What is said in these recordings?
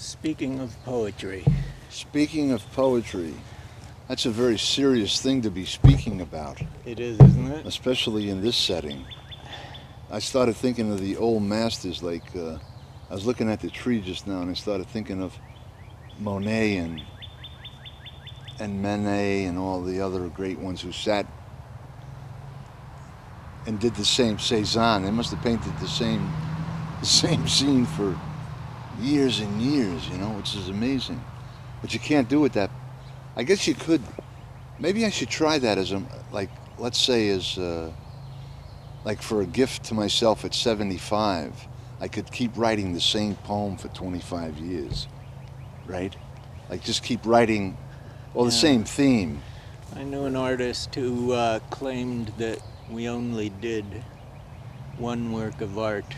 Speaking of poetry, Speaking of poetry, that's a very serious thing to be speaking about, it is, isn't it? especially in this setting. I started thinking of the old masters, I was looking at the tree just now, and I started thinking of Monet and Manet and all the other great ones who sat and did the same Cézanne. They must have painted the same scene for years and years, which is amazing. But you can't do it that. I guess you could. Maybe I should try that as let's say like for a gift to myself at 75. I could keep writing the same poem for 25 years, right? Like just keep writing, well, the Yeah. same theme. I knew an artist who claimed that we only did one work of art.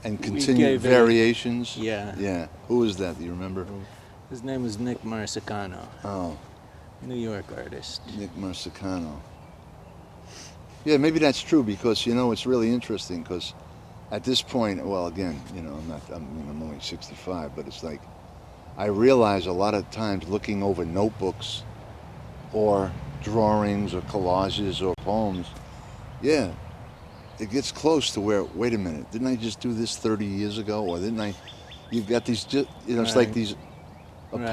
And We continue gave it- variations. Yeah. Yeah. Who was that? Do you remember? His name was Nick Marsicano, Oh, New York artist. Nick Marsicano. Yeah, maybe that's true because it's really interesting because at this point, well, again, I'm only 65, but it's like I realize a lot of times looking over notebooks or drawings or collages or poems, yeah, it gets close to where, wait a minute, didn't I just do this 30 years ago? Or didn't I? You've got these, it's like Right. these Right.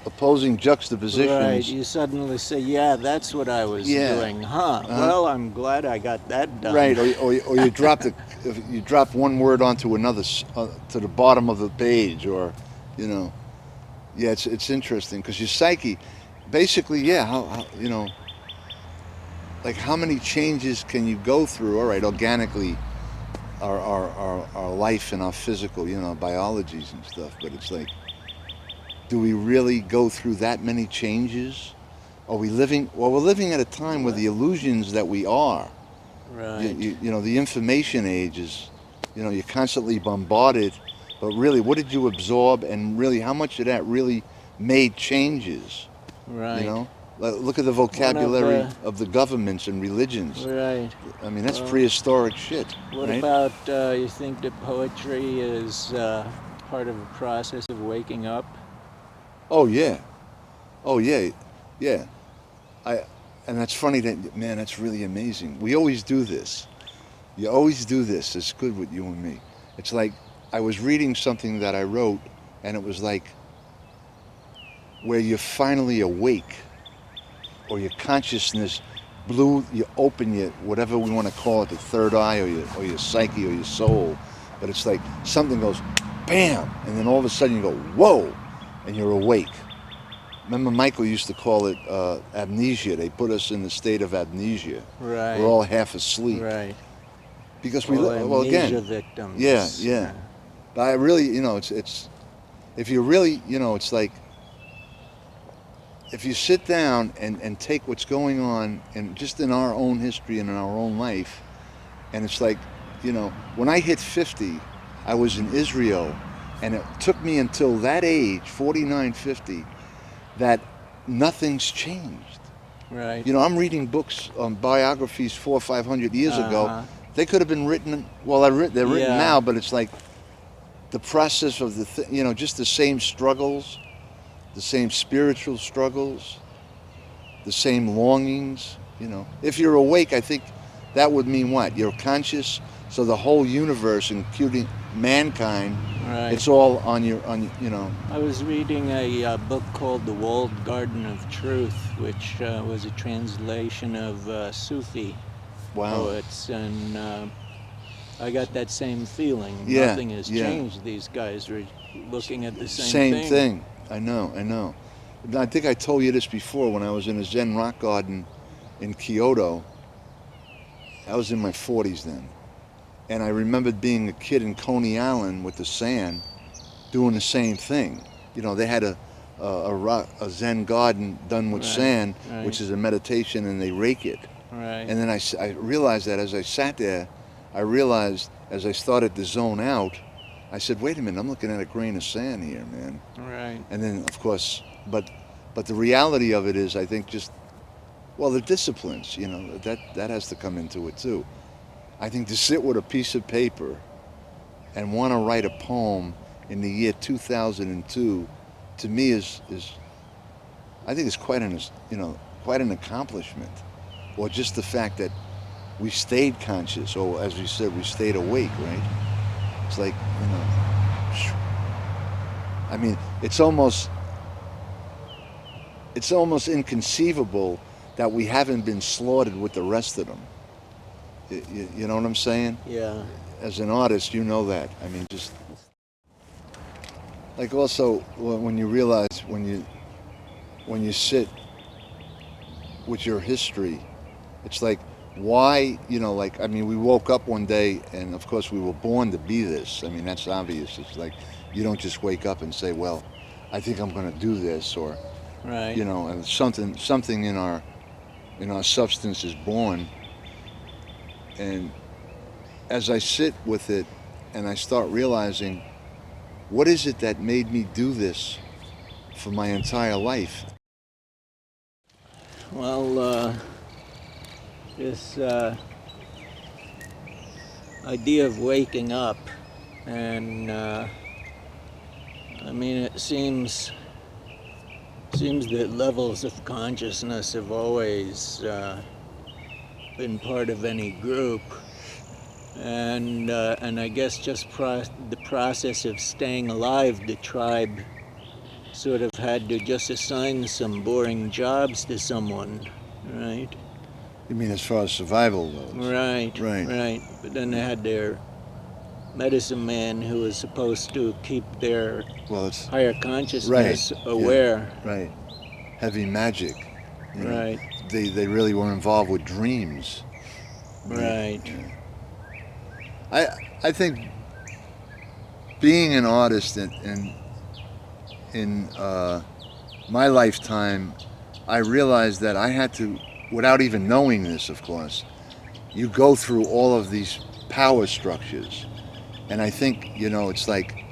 opposing juxtapositions. Right, you suddenly say, yeah, that's what I was Yeah. doing, huh? Uh-huh. Well, I'm glad I got that done. Right, or you drop one word onto another to the bottom of the page, or yeah, it's interesting because your psyche, basically, yeah, how like how many changes can you go through? All right, organically, our life and our physical, biologies and stuff, but it's like, do we really go through that many changes? Are we living? Well, we're living at a time where the illusions that we are. Right. The information age is, you're constantly bombarded, but really, what did you absorb, and really, how much of that really made changes? Right. Look at the vocabulary One of the governments and religions. Right. I mean, that's Well, prehistoric shit. What right? about you think that poetry is part of a process of waking up? Oh yeah, oh yeah, yeah. And that's funny that, man, that's really amazing. We always do this. You always do this. It's good with you and me. It's like I was reading something that I wrote, and it was like where you're finally awake, or your consciousness you open your, whatever we want to call it, the third eye, or your psyche, or your soul. But it's like something goes, bam, and then all of a sudden you go, whoa, and you're awake. Remember, Michael used to call it amnesia. They put us in the state of amnesia. Right. We're all half asleep. Right. Because we, Well, well, amnesia again, victims. yeah. But I really, it's, if you really, it's like, if you sit down and take what's going on and just in our own history and in our own life, and it's like, when I hit 50, I was in Israel, and it took me until that age, 49, 50, that nothing's changed. Right. I'm reading books on biographies 400 or 500 years ago. Uh-huh. They could have been written, well, they're written Yeah. now, but it's like the process of just the same struggles, the same spiritual struggles, the same longings. If you're awake, I think that would mean what? You're conscious, so the whole universe, including mankind, Right. it's all on your. I was reading a book called The Walled Garden of Truth, which was a translation of Sufi Wow. poets, and I got that same feeling. Yeah, Nothing has yeah. changed. These guys are looking at the Same thing. I know. I think I told you this before when I was in a Zen rock garden in Kyoto. I was in my 40s then. And I remembered being a kid in Coney Island with the sand doing the same thing. They had a Zen garden done with Right, sand, right. which is a meditation, and they rake it. Right. And then I realized that as I sat there, I realized as I started to zone out, I said, wait a minute, I'm looking at a grain of sand here, man. Right. And then, of course, but the reality of it is, I think, just, well, the disciplines, that has to come into it too. I think to sit with a piece of paper and want to write a poem in the year 2002, to me is I think it's quite an quite an accomplishment, or just the fact that we stayed conscious, or as we said, we stayed awake, right? It's like, I mean, it's almost inconceivable that we haven't been slaughtered with the rest of them. You know what I'm saying? Yeah. As an artist, you know that. I mean, just like also when you realize when you sit with your history, it's like, why, like, I mean, we woke up one day and of course we were born to be this. I mean, that's obvious. It's like, you don't just wake up and say, well, I think I'm going to do this, or, Right. and something in our substance is born. And as I sit with it and I start realizing, what is it that made me do this for my entire life? Well, this idea of waking up, and I mean, it seems that levels of consciousness have always been part of any group, and I guess just the process of staying alive, the tribe sort of had to just assign some boring jobs to someone, right? You mean as far as survival goes? Right. But then they had their medicine man who was supposed to keep their higher consciousness aware. Yeah, right. Heavy magic. Right. They really were involved with dreams. Right. Yeah. I think being an artist in my lifetime, I realized that I had to, without even knowing this, of course, you go through all of these power structures. And I think, it's like,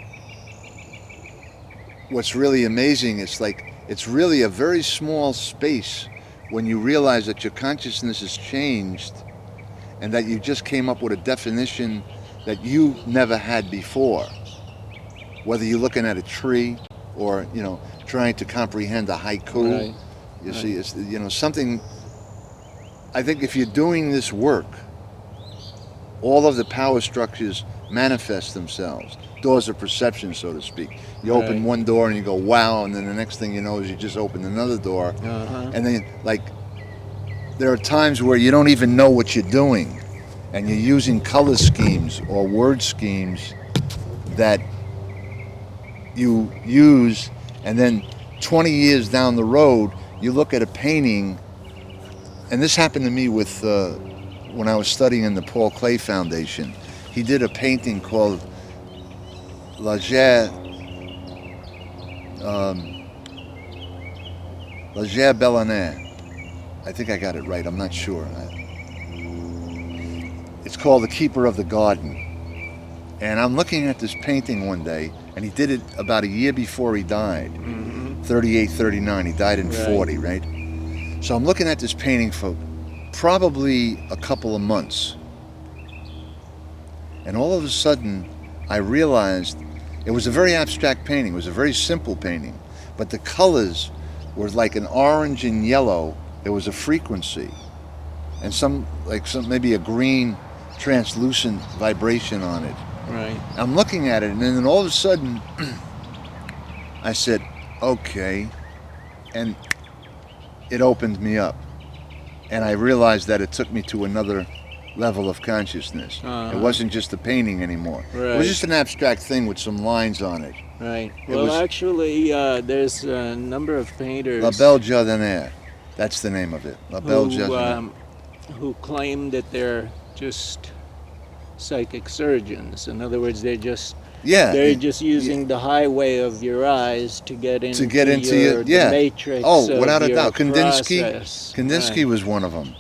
what's really amazing, it's really a very small space when you realize that your consciousness has changed and that you just came up with a definition that you never had before. Whether you're looking at a tree or, trying to comprehend a haiku. Right. You see, it's, something, I think if you're doing this work, all of the power structures manifest themselves. Doors of perception, so to speak. You open one door and you go, wow, and then the next thing you know is you just opened another door. And then, like, there are times where you don't even know what you're doing, and you're using color schemes or word schemes that you use, and then 20 years down the road, you look at a painting, and this happened to me with when I was studying in the Paul Klee Foundation. He did a painting called La Gère Bellanaire. I think I got it right, I'm not sure. It's called The Keeper of the Garden. And I'm looking at this painting one day, and he did it about a year before he died, 38, 39. He died in 40, right? So I'm looking at this painting for probably a couple of months. And all of a sudden, I realized it was a very abstract painting. It was a very simple painting. But the colors were like an orange and yellow. There was a frequency. And maybe a green translucent vibration on it. Right. I'm looking at it, and then all of a sudden, I said, okay, and it opened me up. And I realized that it took me to another level of consciousness. It wasn't just a painting anymore. Right. It was just an abstract thing with some lines on it. Right. Actually, there's a number of painters. La Belle Jardinière, that's the name of it. La Belle Jardinière. Who claim that they're just psychic surgeons. In other words, they're just using the highway of your eyes to get into the matrix. Oh, without a doubt. Kandinsky was one of them.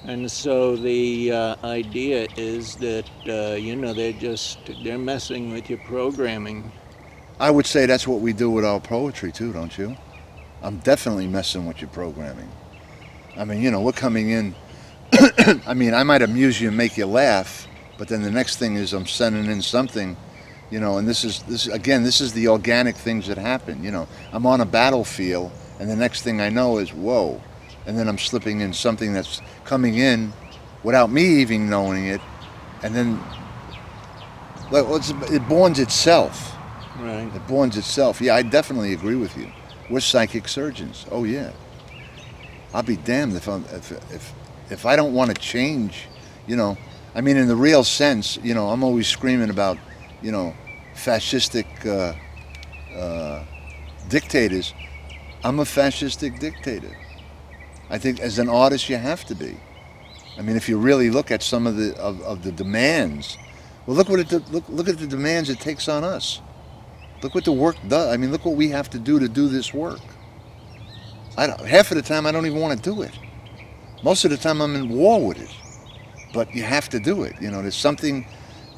And so the idea is that they're messing with your programming. I would say that's what we do with our poetry too, don't you? I'm definitely messing with your programming. I mean, we're coming in. I mean, I might amuse you and make you laugh, but then the next thing is I'm sending in something You know, and this is the organic things that happen. You know, I'm on a battlefield, and the next thing I know is whoa, and then I'm slipping in something that's coming in without me even knowing it, and then it borns itself. Right. It borns itself. Yeah, I definitely agree with you. We're psychic surgeons. Oh yeah. I'll be damned if I don't want to change. You know, I mean, in the real sense, you know, I'm always screaming about, you know, fascistic dictators. I'm a fascistic dictator. I think as an artist you have to be. I mean, if you really look at some of the demands, well, look at the demands it takes on us. Look what the work does. I mean, look what we have to do this work. Half of the time I don't even want to do it. Most of the time I'm in war with it. But you have to do it. You know, there's something,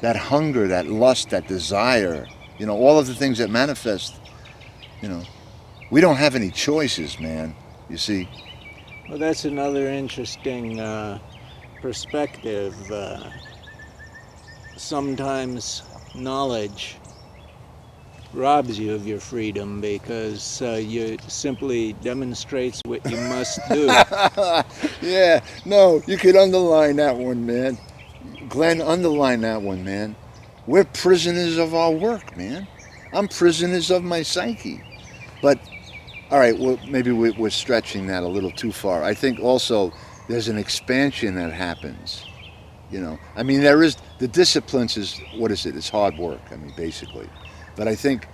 that hunger, that lust, that desire, you know, all of the things that manifest, you know. We don't have any choices, man, you see. Well, that's another interesting perspective. Sometimes knowledge robs you of your freedom because you simply demonstrates what you must do. Yeah, no, you could underline that one, man. Glenn, underline that one, man. We're prisoners of our work, man. I'm prisoners of my psyche. But, all right, well, maybe we're stretching that a little too far. I think also there's an expansion that happens. You know, I mean, there is, the disciplines is, what is it? It's hard work, I mean, basically. But I think,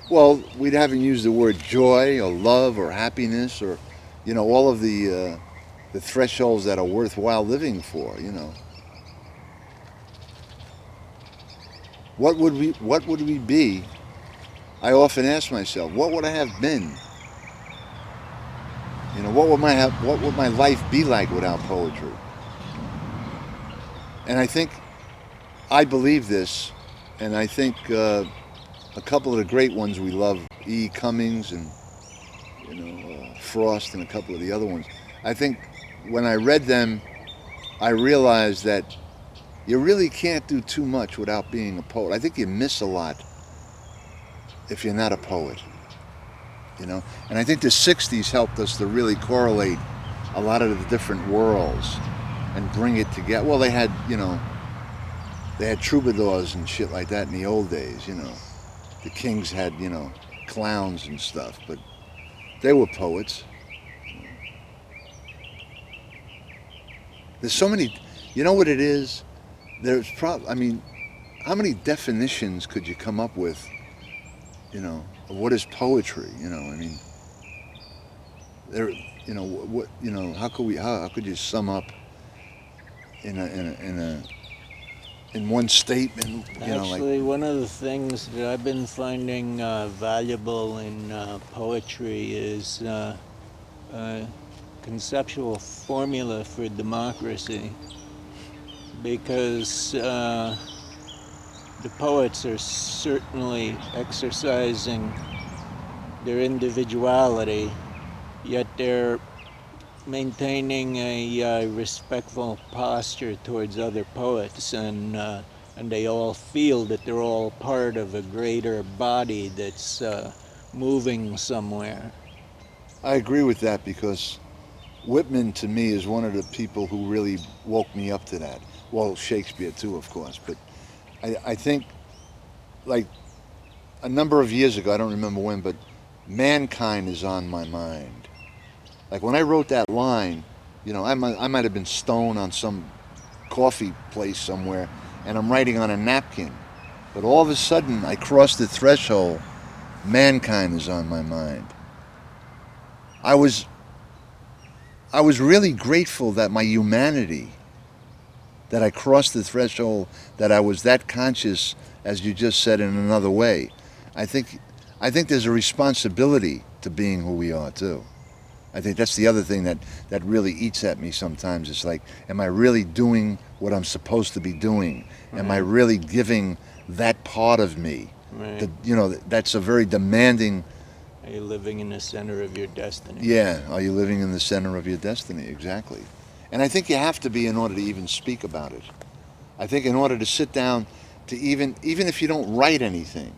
well, we haven't used the word joy or love or happiness or, you know, all of the thresholds that are worthwhile living for, you know. What would we be? I often ask myself, what would I have been? You know, what would my life be like without poetry? And I think I believe this, and I think a couple of the great ones we love, E. Cummings and, you know, Frost and a couple of the other ones. I think when I read them, I realized that you really can't do too much without being a poet. I think you miss a lot if you're not a poet, you know. And I think the '60s helped us to really correlate a lot of the different worlds and bring it together. Well, they had, you know, they had troubadours and shit like that in the old days, you know. The kings had, you know, clowns and stuff, but they were poets. There's so many, you know what it is? I mean, how many definitions could you come up with, you know, of what is poetry? You know, I mean, there, you know, what, you know, how could you sum up in one statement? You know, Actually, like, one of the things that I've been finding valuable in poetry is a conceptual formula for democracy, because the poets are certainly exercising their individuality, yet they're maintaining a respectful posture towards other poets, and they all feel that they're all part of a greater body that's moving somewhere. I agree with that because Whitman to me is one of the people who really woke me up to that. Well, Shakespeare too, of course, but I think like a number of years ago, I don't remember when, but mankind is on my mind. Like when I wrote that line, you know, I might have been stoned on some coffee place somewhere, and I'm writing on a napkin. But all of a sudden, I crossed the threshold. Mankind is on my mind. I was I was really grateful that my humanity, that I crossed the threshold, that I was that conscious, as you just said in another way. I think I think there's a responsibility to being who we are too. I think that's the other thing that really eats at me sometimes. It's like, am I really doing what I'm supposed to be doing? Right. Am I really giving that part of me? Right. That's a very demanding. Are you living in the center of your destiny? Yeah, are you living in the center of your destiny? Exactly. And I think you have to be in order to even speak about it. I think in order to sit down, to even if you don't write anything.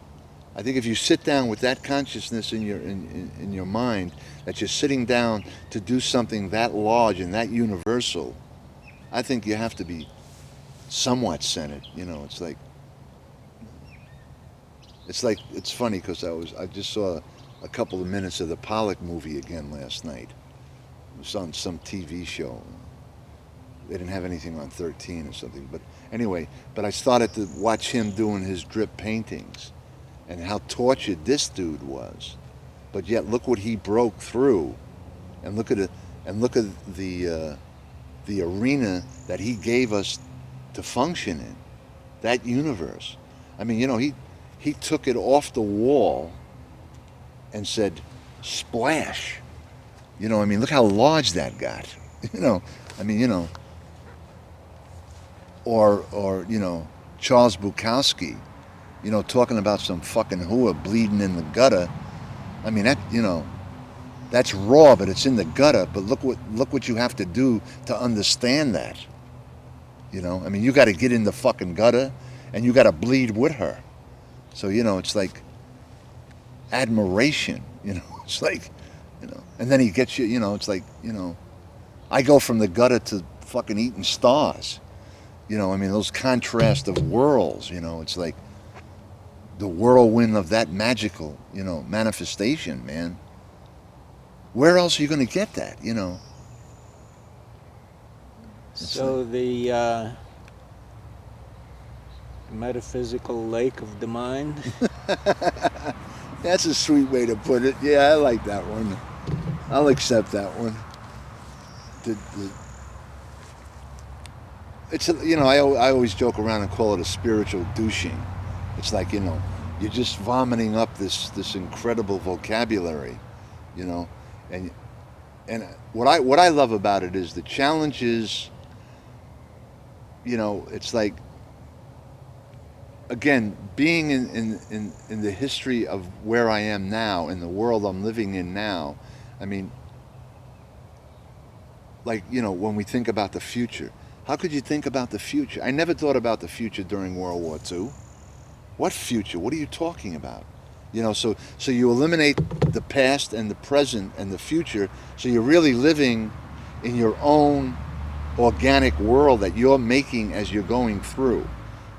I think if you sit down with that consciousness in your mind, that you're sitting down to do something that large and that universal, I think you have to be somewhat centered. You know, it's funny because I just saw a couple of minutes of the Pollock movie again last night. It was on some TV show. They didn't have anything on 13 or something, but anyway. But I started to watch him doing his drip paintings, and how tortured this dude was. But yet, look what he broke through, and look at it, and look at the arena that he gave us to function in, that universe. I mean, you know, he took it off the wall and said, splash. You know, I mean, look how large that got. You know, I mean, you know, or you know, Charles Bukowski, you know, talking about some fucking hooah bleeding in the gutter. I mean, that, you know, that's raw, but it's in the gutter. But look what you have to do to understand that. You know, I mean, you got to get in the fucking gutter, and you got to bleed with her. So, you know, it's like admiration. You know, it's like, you know, and then he gets you. You know, it's like, you know, I go from the gutter to fucking eating stars. You know, I mean, those contrast of worlds. You know, it's like the whirlwind of that magical, you know, manifestation, man. Where else are you going to get that, you know? So the metaphysical lake of the mind? That's a sweet way to put it. Yeah, I like that one. I'll accept that one. It's, you know, I always joke around and call it a spiritual douching. It's like, you know, you're just vomiting up this incredible vocabulary, you know, and what I love about it is the challenges. You know, it's like, again, being in the history of where I am now, in the world I'm living in now. I mean, like, you know, when we think about the future, how could you think about the future? I never thought about the future during World War II. What future? What are you talking about? You know, so you eliminate the past and the present and the future, so you're really living in your own organic world that you're making as you're going through.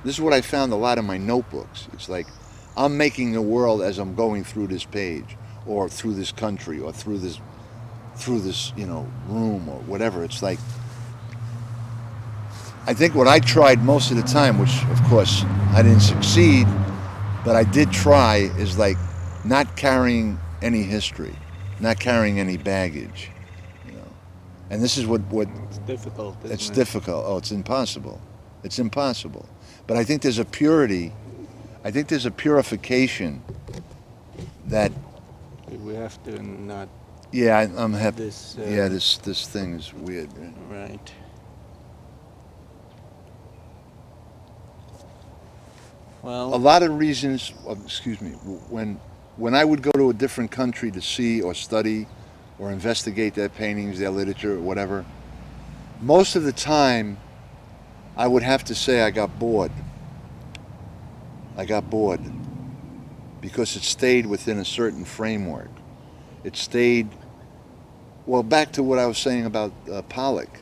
This is what I found a lot in my notebooks. It's like I'm making the world as I'm going through this page, or through this country, or through this, you know, room, or whatever. It's like, I think what I tried most of the time, which of course I didn't succeed, but I did try, is like not carrying any history, not carrying any baggage, you know. And this is what it's difficult. It's Isn't it? difficult. Oh, it's impossible. It's impossible. But I think there's a purity. I think there's a purification that. We have to not. Yeah, I'm happy. Yeah, this thing is weird. Right. Well, A lot of reasons. Excuse me. When I would go to a different country to see or study, or investigate their paintings, their literature, or whatever, most of the time, I would have to say I got bored. I got bored because it stayed within a certain framework. It stayed, well, back to what I was saying about Pollock,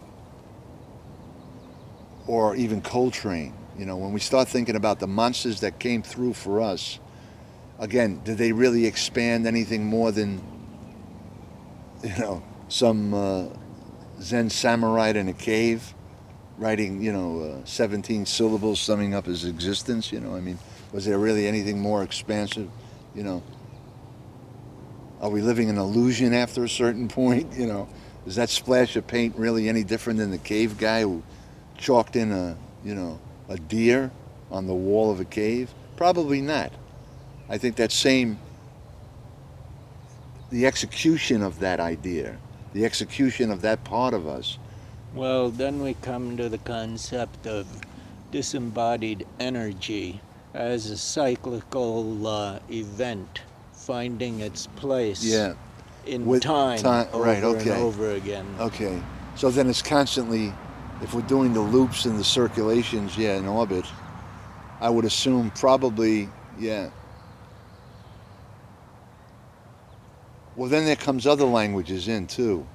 or even Coltrane. You know, when we start thinking about the monsters that came through for us, again, did they really expand anything more than, you know, some Zen samurai in a cave writing, you know, 17 syllables summing up his existence? You know, I mean, was there really anything more expansive? You know, are we living in illusion after a certain point? You know, is that splash of paint really any different than the cave guy who chalked in a, you know, a deer on the wall of a cave? Probably not. I think that same, the execution of that idea, the execution of that part of us. well, then we come to the concept of disembodied energy as a cyclical event finding its place Yeah. in With time, over right, and okay. over again. Okay. So then it's constantly, if we're doing the loops and the circulations, yeah, in orbit, I would assume probably, yeah. Well, then there comes other languages in too.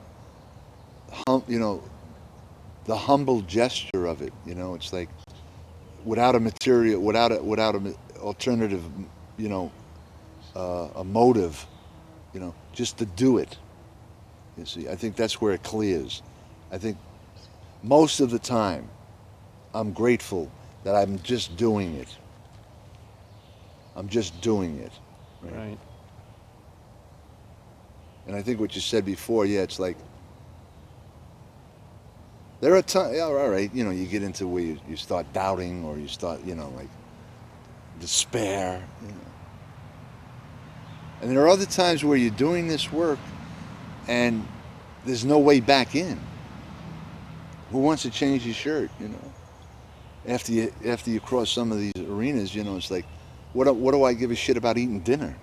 You know, the humble gesture of it. You know, it's like without a material, without a alternative, you know, a motive. You know, just to do it. You see, I think that's where it clears. I think most of the time, I'm grateful that I'm just doing it. I'm just doing it. Right. And I think what you said before, yeah, it's like there are times, yeah, all right, you know, you get into where you start doubting or you start, you know, like despair. You know. And there are other times where you're doing this work and there's no way back in. Who wants to change your shirt, you know? After you cross some of these arenas, you know, it's like, what do I give a shit about eating dinner,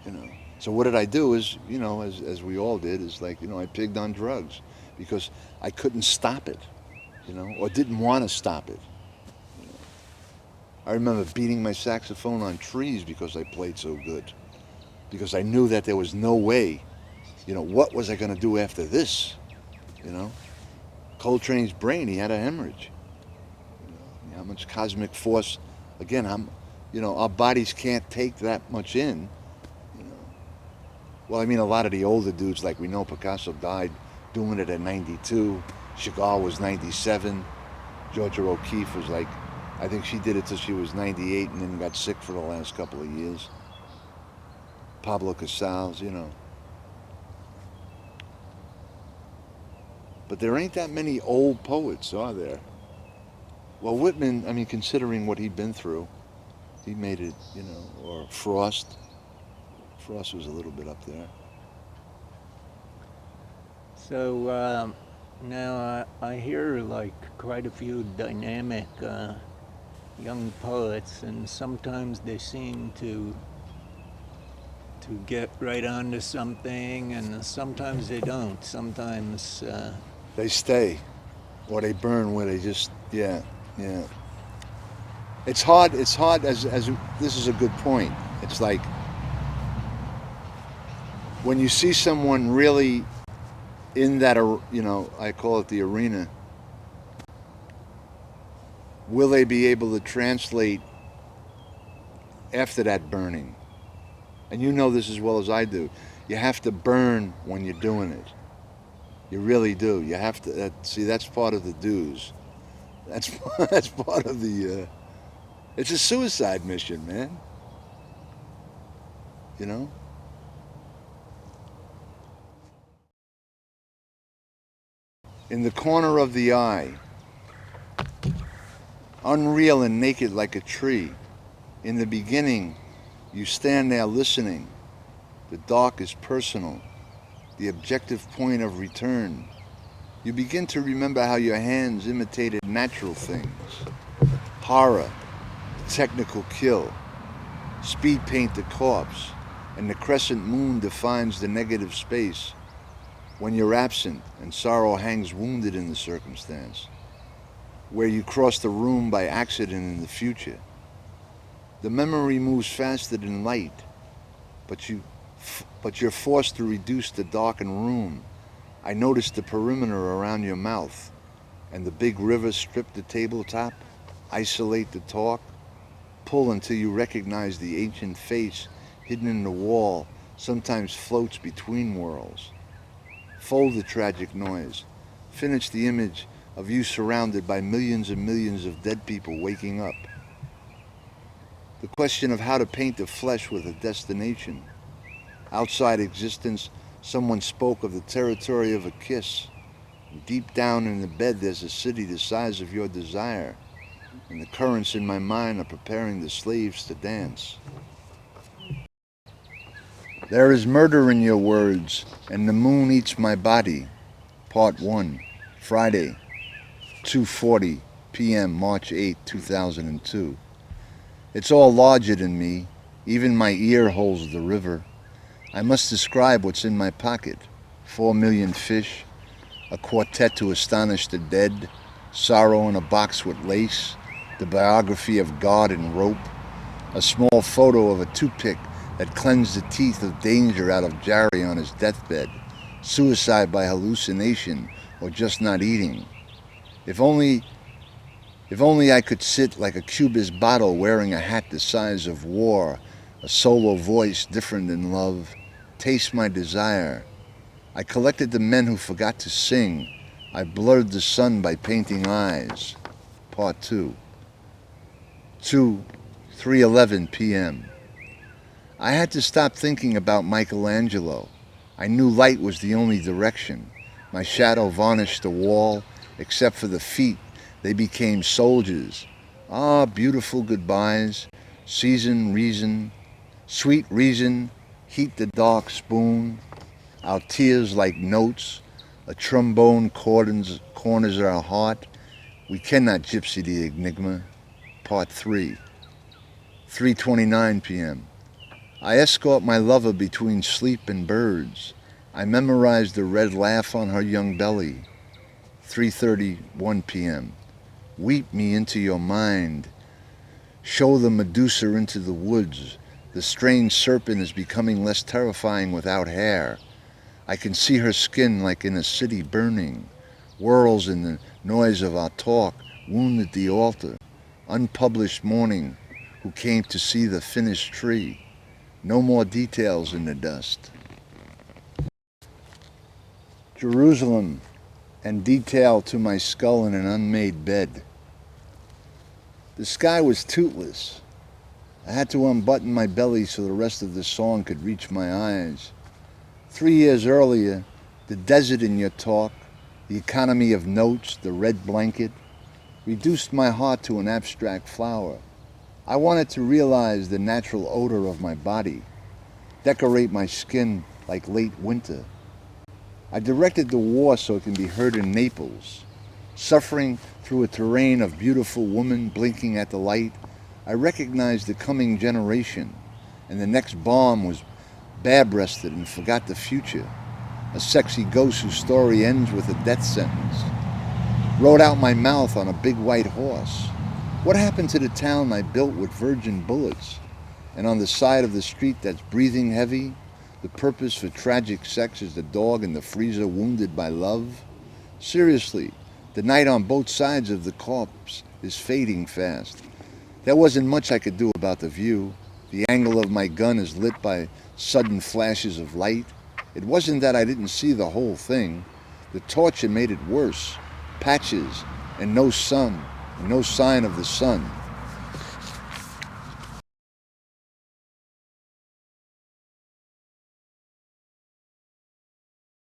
you know? So what did I do is, you know, as we all did, is like, you know, I pigged on drugs because I couldn't stop it, you know, or didn't want to stop it. You know? I remember beating my saxophone on trees because I played so good, because I knew that there was no way, you know, what was I going to do after this, you know? Coltrane's brain, he had a hemorrhage. How much cosmic force, again, you know, our bodies can't take that much in, you know. Well, I mean, a lot of the older dudes, like we know Picasso died doing it at 92, Chagall was 97, Georgia O'Keeffe was like, I think she did it till she was 98 and then got sick for the last couple of years. Pablo Casals, you know. But there ain't that many old poets, are there? Well, Whitman, I mean, considering what he'd been through, he made it, you know, or Frost. Frost was a little bit up there. So now I hear like quite a few dynamic young poets, and sometimes they seem to get right onto something, and sometimes they don't. Sometimes They stay, or they burn where they just, yeah, yeah. It's hard, as this is a good point. It's like, when you see someone really in that, you know, I call it the arena, will they be able to translate after that burning? And you know this as well as I do. You have to burn when you're doing it. You really do. You have to, see, that's part of the dues. That's, that's part of the, it's a suicide mission, man. You know? In the corner of the eye, unreal and naked like a tree. In the beginning, you stand there listening. The dark is personal, the objective point of return. You begin to remember how your hands imitated natural things. Horror, the technical kill. Speed paint the corpse, and the crescent moon defines the negative space. When you're absent and sorrow hangs wounded in the circumstance. Where you cross the room by accident in the future. The memory moves faster than light, but you're forced to reduce the darkened room. I noticed the perimeter around your mouth, and the big river strip the tabletop, isolate the talk, pull until you recognize the ancient face hidden in the wall, sometimes floats between worlds. Fold the tragic noise, finish the image of you surrounded by millions and millions of dead people waking up. The question of how to paint the flesh with a destination. Outside existence, someone spoke of the territory of a kiss. Deep down in the bed, there's a city the size of your desire, and the currents in my mind are preparing the slaves to dance. There is murder in your words, and the moon eats my body. Part 1, Friday, 2:40 p.m., March 8, 2002. It's all larger than me. Even my ear holds the river. I must describe what's in my pocket. 4 million fish, a quartet to astonish the dead, sorrow in a box with lace, the biography of God in rope, a small photo of a toothpick that cleansed the teeth of danger out of Jerry on his deathbed, suicide by hallucination or just not eating. If only I could sit like a cubist bottle wearing a hat the size of war, a solo voice different than love, taste my desire. I collected the men who forgot to sing. I blurred the sun by painting eyes. Part 2. 3:11 p.m. I had to stop thinking about Michelangelo. I knew light was the only direction. My shadow varnished the wall, except for the feet. They became soldiers. Ah, beautiful goodbyes. Season, reason, sweet reason, heat the dark spoon. Our tears like notes. A trombone corners our heart. We cannot gypsy the enigma. Part 3. 3:29 p.m. I escort my lover between sleep and birds. I memorize the red laugh on her young belly. 3:31 p.m. Weep me into your mind. Show the Medusa into the woods. The strange serpent is becoming less terrifying without hair. I can see her skin like in a city burning. Whirls in the noise of our talk wound at the altar. Unpublished morning who came to see the finished tree. No more details in the dust. Jerusalem, and detail to my skull in an unmade bed. The sky was toothless. I had to unbutton my belly so the rest of the song could reach my eyes. 3 years earlier, the desert in your talk, the economy of notes, the red blanket, reduced my heart to an abstract flower. I wanted to realize the natural odor of my body, decorate my skin like late winter. I directed the war so it can be heard in Naples. Suffering through a terrain of beautiful women blinking at the light, I recognized the coming generation, and the next bomb was bare-breasted and forgot the future. A sexy ghost whose story ends with a death sentence. Rode out my mouth on a big white horse. What happened to the town I built with virgin bullets? And on the side of the street that's breathing heavy, the purpose for tragic sex is the dog in the freezer wounded by love? Seriously, the night on both sides of the corpse is fading fast. There wasn't much I could do about the view. The angle of my gun is lit by sudden flashes of light. It wasn't that I didn't see the whole thing. The torture made it worse. Patches and no sun, and no sign of the sun.